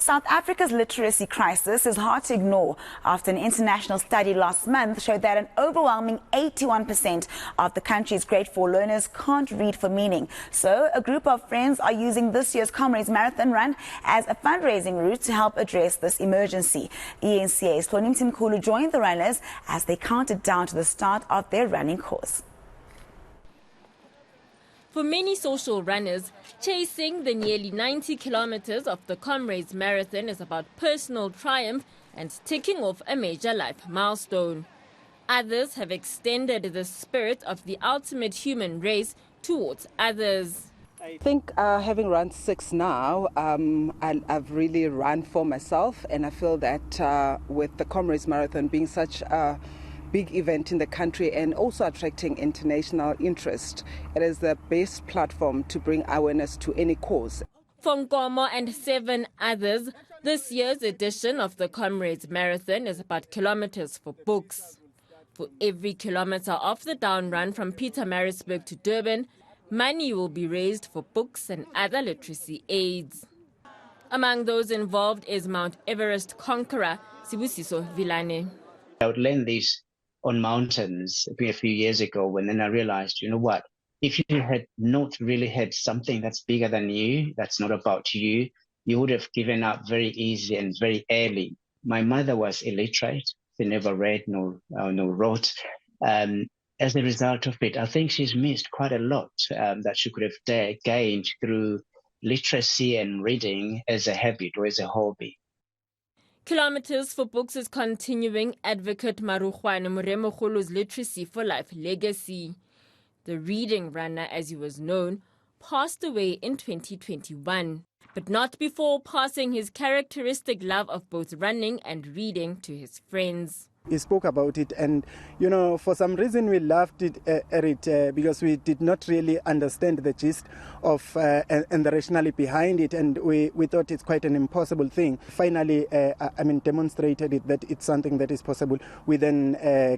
South Africa's literacy crisis is hard to ignore after an international study last month showed that an overwhelming 81% of the country's grade 4 learners can't read for meaning. So a group of friends are using this year's Comrades Marathon run as a fundraising route to help address this emergency. eNCA's Hloni Mtimkulu joined the runners as they counted down to the start of their running course. For many social runners, chasing the nearly 90 kilometers of the Comrades Marathon is about personal triumph and ticking off a major life milestone. Others have extended the spirit of the ultimate human race towards others. I think having run 6 now, I've really run for myself, and I feel that with the Comrades Marathon being such a big event in the country and also attracting international interest, it is the best platform to bring awareness to any cause. For Nkomo and 7 others, this year's edition of the Comrades Marathon is about kilometers for books. For every kilometer of the down run from Pietermaritzburg to Durban, money will be raised for books and other literacy aids. Among those involved is Mount Everest conqueror Sibusiso Vilane. I would learn this on mountains a few years ago, and then I realized, you know what, if you had not really had something that's bigger than you, that's not about you, you would have given up very easy and very early. My mother was illiterate. She never read nor wrote. As a result of it, I think she's missed quite a lot that she could have gained through literacy and reading as a habit or as a hobby. Kilometers for Books is continuing advocate Marugwane Moremogolo's Literacy for Life legacy. The reading runner, as he was known, passed away in 2021, but not before passing his characteristic love of both running and reading to his friends. He spoke about it, and for some reason we loved it, because we did not really understand the gist of and the rationale behind it, and we thought it's quite an impossible thing. Finally, demonstrated it that it's something that is possible. We then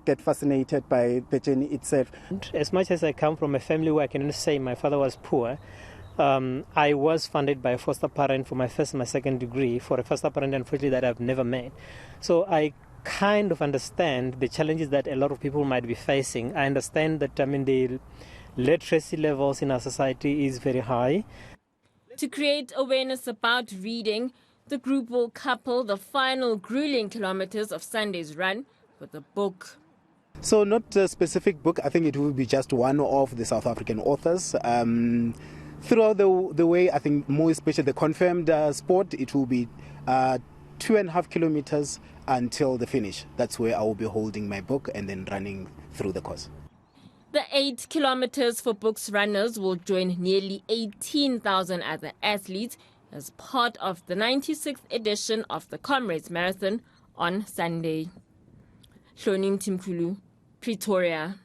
get fascinated by the journey itself. As much as I come from a family where I can say my father was poor, I was funded by a foster parent for my first and my second degree, for a foster parent unfortunately that I've never met. So I kind of understand the challenges that a lot of people might be facing. I understand that the literacy levels in our society is very high. To create awareness about reading, the group will couple the final grueling kilometers of Sunday's run with a book. So not a specific book, I think it will be just one of the South African authors. Throughout the way, I think more especially the confirmed sport, it will be 2.5 kilometers until the finish. That's where I will be holding my book and then running through the course. The 8 kilometers for Books runners will join nearly 18,000 other athletes as part of the 96th edition of the Comrades Marathon on Sunday. Hloni Mtimkulu, Pretoria.